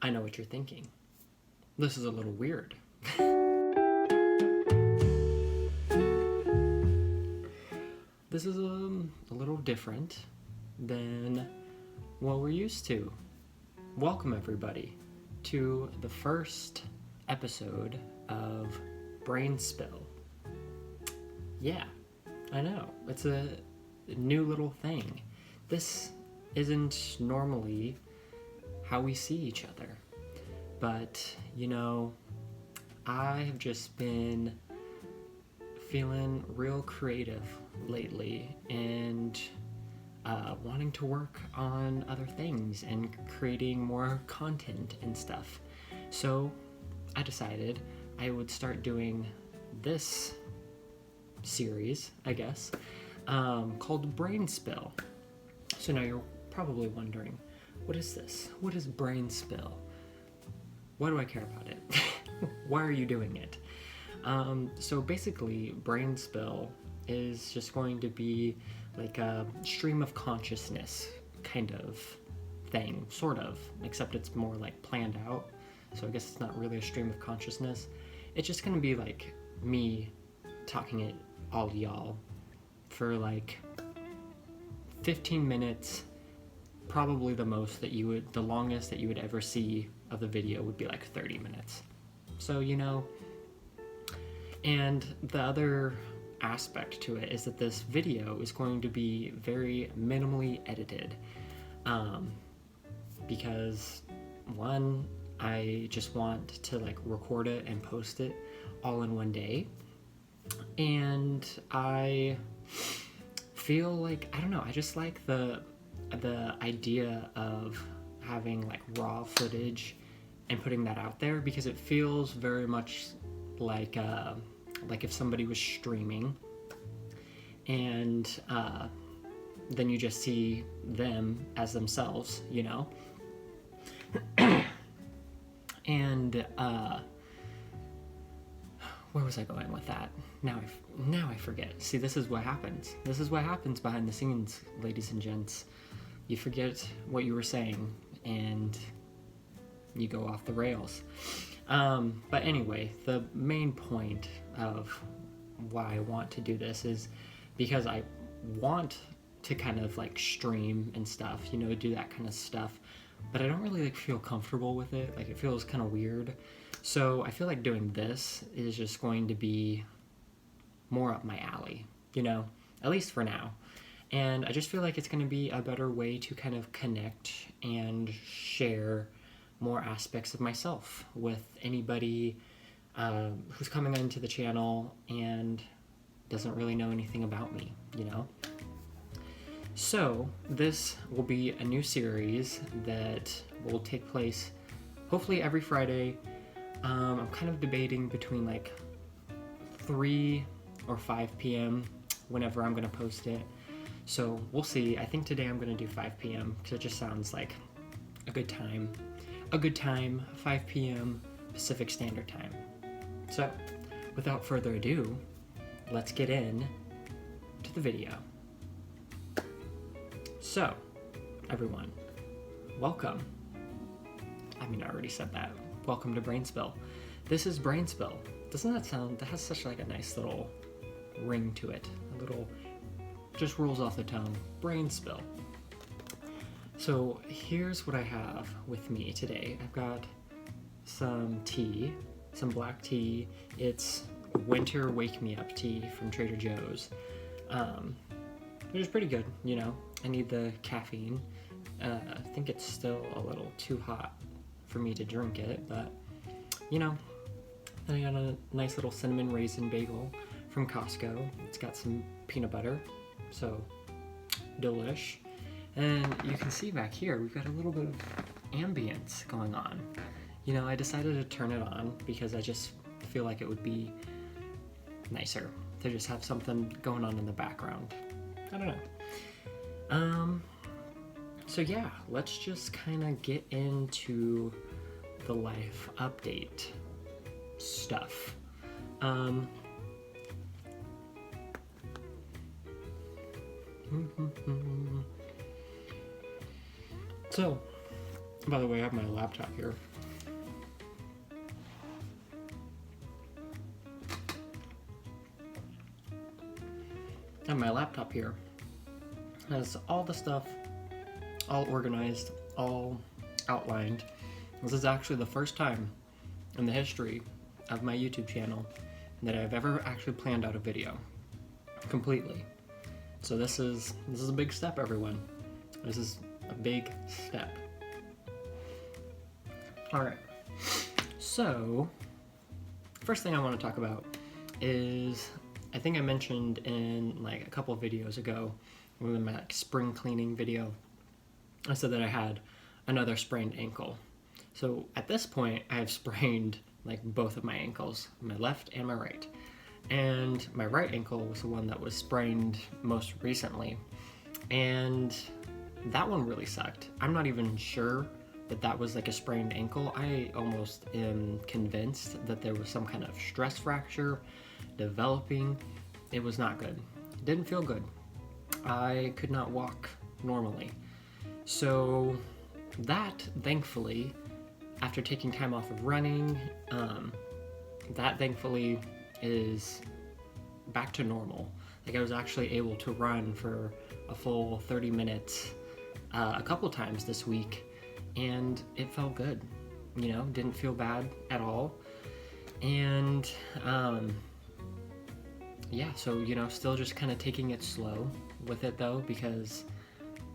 I know what you're thinking. This is a little weird. This is a little different than what we're used to. Welcome everybody to the first episode of BrainSpill. Yeah, I know, it's a new little thing. This isn't normally how we see each other, but I have just been feeling real creative lately and wanting to work on other things and creating more content and stuff. So I decided I would start doing this series, I guess, called BrainSpill. So now you're probably wondering, what is this? What is BrainSpill? Why do I care about it? Why are you doing it? So basically, BrainSpill is just going to be like a stream of consciousness kind of thing, sort of, except it's more like planned out. So I guess it's not really a stream of consciousness. It's just going to be like me talking at all y'all for like 15 minutes. Probably the longest that you would ever see of the video would be like 30 minutes. So, and the other aspect to it is that this video is going to be very minimally edited. Because one, I just want to like record it and post it all in one day. And I feel like, I don't know, I just like the idea of having like raw footage and putting that out there, because it feels very much like if somebody was streaming and then you just see them as themselves, and where was I going with that? Now I forget. See, this is what happens. This is what happens behind the scenes, ladies and gents. You forget what you were saying, and you go off the rails. But anyway, the main point of why I want to do this is because I want to kind of like stream and stuff, do that kind of stuff, but I don't really like feel comfortable with it. Like, it feels kind of weird. So I feel like doing this is just going to be more up my alley, at least for now. And I just feel like it's going to be a better way to kind of connect and share more aspects of myself with anybody who's coming into the channel and doesn't really know anything about me, So this will be a new series that will take place hopefully every Friday. I'm kind of debating between like 3 or 5 p.m. whenever I'm going to post it. So we'll see. I think today I'm going to do 5 p.m. because it just sounds like a good time. 5 p.m. Pacific Standard Time. So without further ado, let's get in to the video. So, everyone, welcome. I already said that. Welcome to BrainSpill. This is BrainSpill. Doesn't that sound, that has such like a nice little ring to it. A little, just rolls off the tongue. BrainSpill. So here's what I have with me today. I've got some tea, some black tea. It's winter wake me up tea from Trader Joe's, which is pretty good, I need the caffeine. I think it's still a little too hot for me to drink it, but then I got a nice little cinnamon raisin bagel from Costco. It's got some peanut butter, so delish. And you can see back here, we've got a little bit of ambience going on. I decided to turn it on because I just feel like it would be nicer to just have something going on in the background. I don't know. So yeah, let's just kind of get into the life update stuff. So, by the way, I have my laptop here. And my laptop here has all the stuff all organized, all outlined. This is actually the first time in the history of my YouTube channel that I've ever actually planned out a video completely. So this is a big step, everyone. This is a big step. All right. So first thing I want to talk about is, I think I mentioned in like a couple of videos ago, in my like spring cleaning video, I said that I had another sprained ankle. So at this point, I have sprained like both of my ankles, my left and my right. And my right ankle was the one that was sprained most recently. And that one really sucked. I'm not even sure that that was like a sprained ankle. I almost am convinced that there was some kind of stress fracture developing. It was not good. It didn't feel good. I could not walk normally. So that, thankfully, after taking time off of running, that thankfully is back to normal. Like I was actually able to run for a full 30 minutes a couple times this week, and it felt good, you know, didn't feel bad at all. And yeah, so, you know, still just kind of taking it slow with it though, because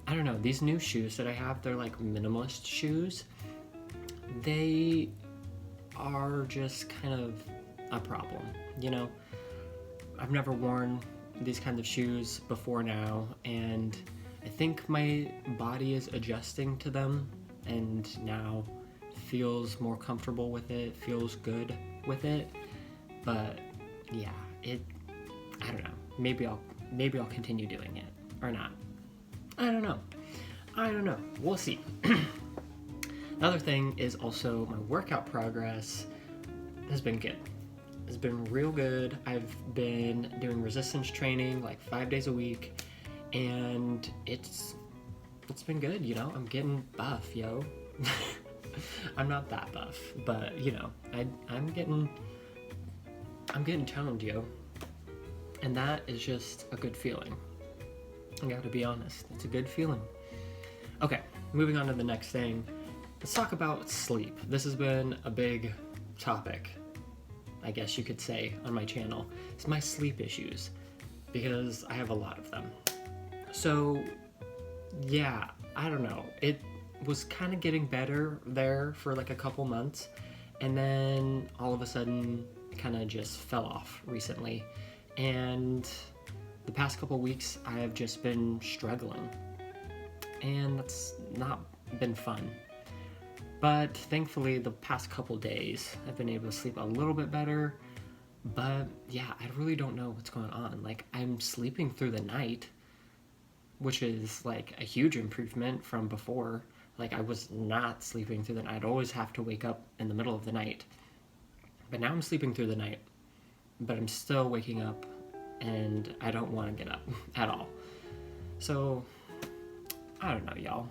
I don't know, these new shoes that I have, they're like minimalist shoes. They are just kind of a problem, you know. I've never worn these kinds of shoes before now, and I think my body is adjusting to them and now feels more comfortable with it, feels good with it. But yeah, I don't know. Maybe I'll continue doing it or not. I don't know. We'll see. Another thing is also my workout progress has been good. It's been real good. I've been doing resistance training like 5 days a week, and it's been good, you know. I'm getting buff, yo. I'm not that buff, but you know, I'm getting toned, yo. And that is just a good feeling. I gotta be honest, it's a good feeling. Okay, moving on to the next thing. Let's talk about sleep. This has been a big topic, I guess you could say, on my channel. It's my sleep issues, because I have a lot of them. So yeah, I don't know. It was kind of getting better there for like a couple months, and then all of a sudden kind of just fell off recently. And the past couple weeks I have just been struggling, and that's not been fun. But thankfully the past couple days I've been able to sleep a little bit better. But yeah, I really don't know what's going on. Like, I'm sleeping through the night, which is like a huge improvement from before. Like, I was not sleeping through the night. I'd always have to wake up in the middle of the night. But now I'm sleeping through the night, but I'm still waking up and I don't want to get up at all. So I don't know, y'all.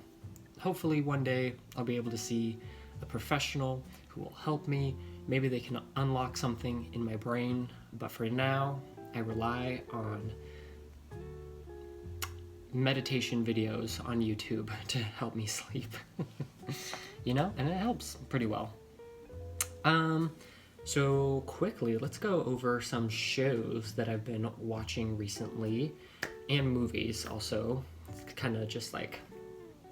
Hopefully one day I'll be able to see a professional who will help me. Maybe they can unlock something in my brain, but for now I rely on meditation videos on YouTube to help me sleep. You know, and it helps pretty well. So quickly, let's go over some shows that I've been watching recently, and movies also. It's kind of just like,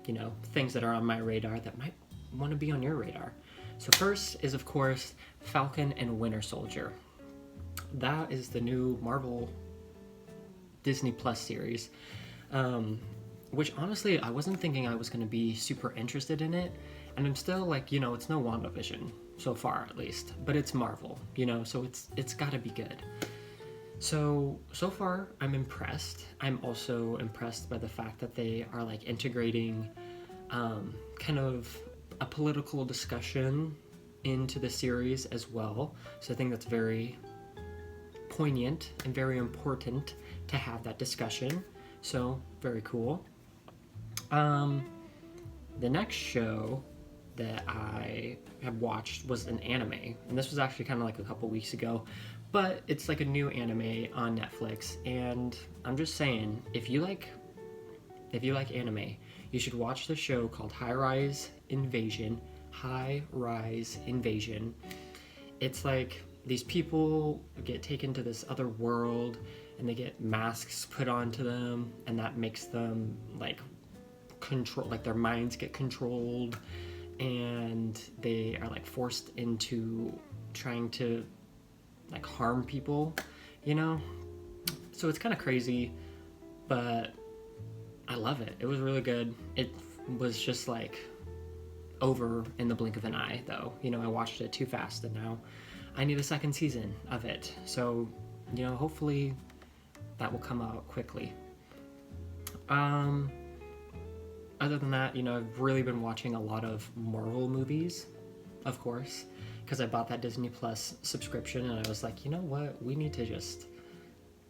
you know, things that are on my radar that might want to be on your radar. So first is, of course, Falcon and Winter Soldier. That is the new Marvel Disney Plus series, which honestly I wasn't thinking I was going to be super interested in it, and I'm still like, you know, it's no WandaVision so far at least, but it's Marvel, you know, so it's got to be good. So far I'm impressed. I'm also impressed by the fact that they are like integrating kind of a political discussion into the series as well. So I think that's very poignant and very important to have that discussion. So very cool. The next show that I have watched was an anime, and this was actually kind of like a couple weeks ago, but it's like a new anime on Netflix, and I'm just saying, if you like anime, you should watch the show called High Rise Invasion. It's like these people get taken to this other world, and they get masks put onto them, and that makes them like their minds get controlled, and they are like forced into trying to like harm people, you know? So it's kind of crazy, but I love it. It was really good. It was just like over in the blink of an eye, though. You know, I watched it too fast, and now I need a second season of it. So, you know, hopefully that will come out quickly. Other than that, you know, I've really been watching a lot of Marvel movies, of course, because I bought that Disney Plus subscription, and I was like, you know what, we need to just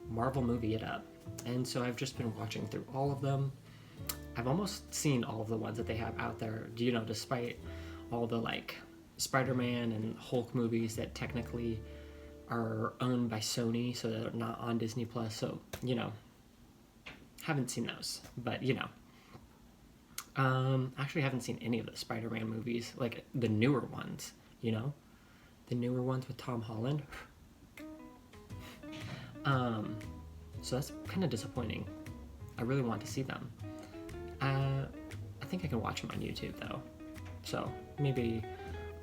Marvel movie it up. And so I've just been watching through all of them. I've almost seen all of the ones that they have out there, you know, despite all the like Spider-Man and Hulk movies that technically are owned by Sony, so they're not on Disney Plus. So, you know, haven't seen those, but you know. Actually haven't seen any of the Spider-Man movies, like the newer ones, you know, the newer ones with Tom Holland. So that's kind of disappointing. I really want to see them. I think I can watch them on YouTube though, so maybe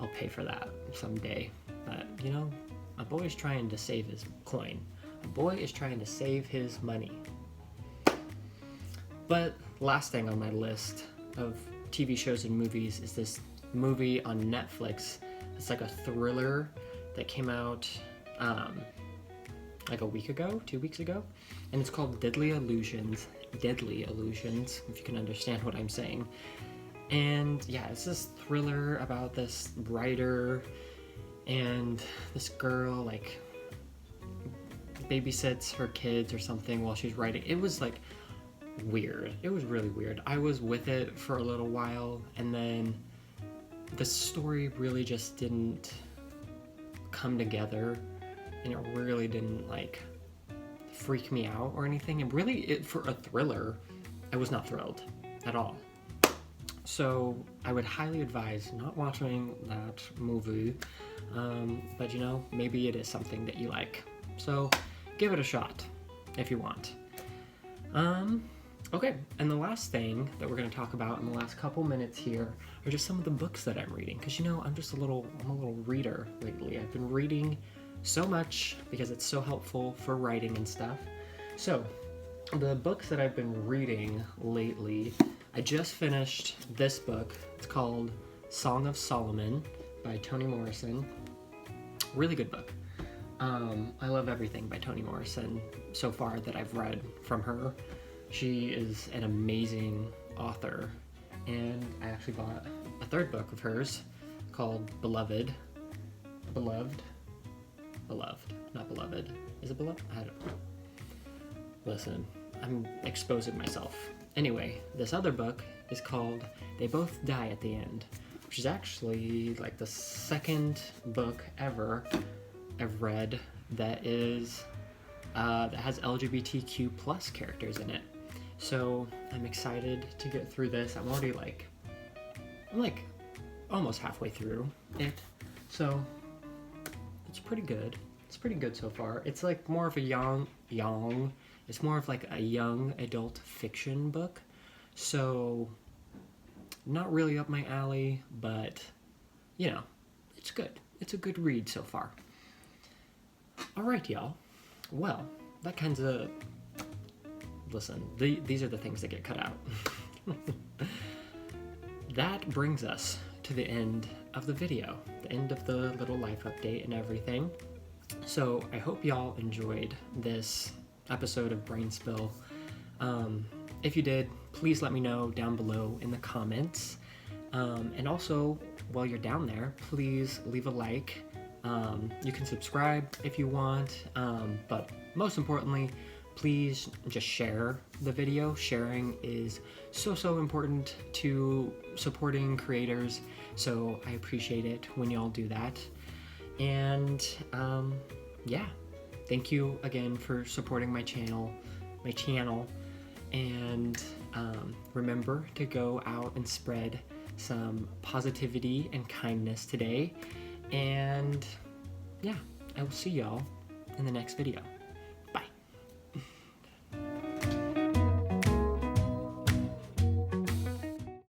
I'll pay for that someday. But you know, a boy is trying to save his coin. A boy is trying to save his money. But last thing on my list of TV shows and movies is this movie on Netflix. It's like a thriller that came out like a week ago, 2 weeks ago, and it's called Deadly Illusions, if you can understand what I'm saying. And yeah, it's this thriller about this writer and this girl like babysits her kids or something while she's writing. It was like weird. It was really weird. I was with it for a little while, and then the story really just didn't come together, and it really didn't like freak me out or anything. And really, for a thriller, I was not thrilled at all. So I would highly advise not watching that movie, but you know, maybe it is something that you like, so give it a shot if you want. Okay, and the last thing that we're going to talk about in the last couple minutes here are just some of the books that I'm reading, because you know, I'm a little reader lately. I've been reading so much because it's so helpful for writing and stuff. So the books that I've been reading lately, I just finished this book. It's called Song of Solomon by Toni Morrison. Really good book. I love everything by Toni Morrison so far that I've read from her. She is an amazing author, and I actually bought a third book of hers called Beloved, not Beloved. Is it Beloved? I don't know. Listen, I'm exposing myself. Anyway, this other book is called They Both Die at the End, which is actually like the second book ever I've read that is that has LGBTQ plus characters in it. So I'm excited to get through this. I'm almost halfway through it. So it's pretty good. It's pretty good so far. It's like more of a it's more of like a young adult fiction book. So not really up my alley, but you know, it's good. It's a good read so far. All right, y'all. Well, that kind of... Listen, these are the things that get cut out. That brings us to the end of the video, the end of the little life update and everything. So I hope y'all enjoyed this episode of BrainSpill. If you did, please let me know down below in the comments. And also, while you're down there, please leave a like. You can subscribe if you want, but most importantly, please just share the video. Sharing is so important to supporting creators, so I appreciate it when y'all do that. And yeah, thank you again for supporting my channel, and remember to go out and spread some positivity and kindness today. And yeah, I will see y'all in the next video.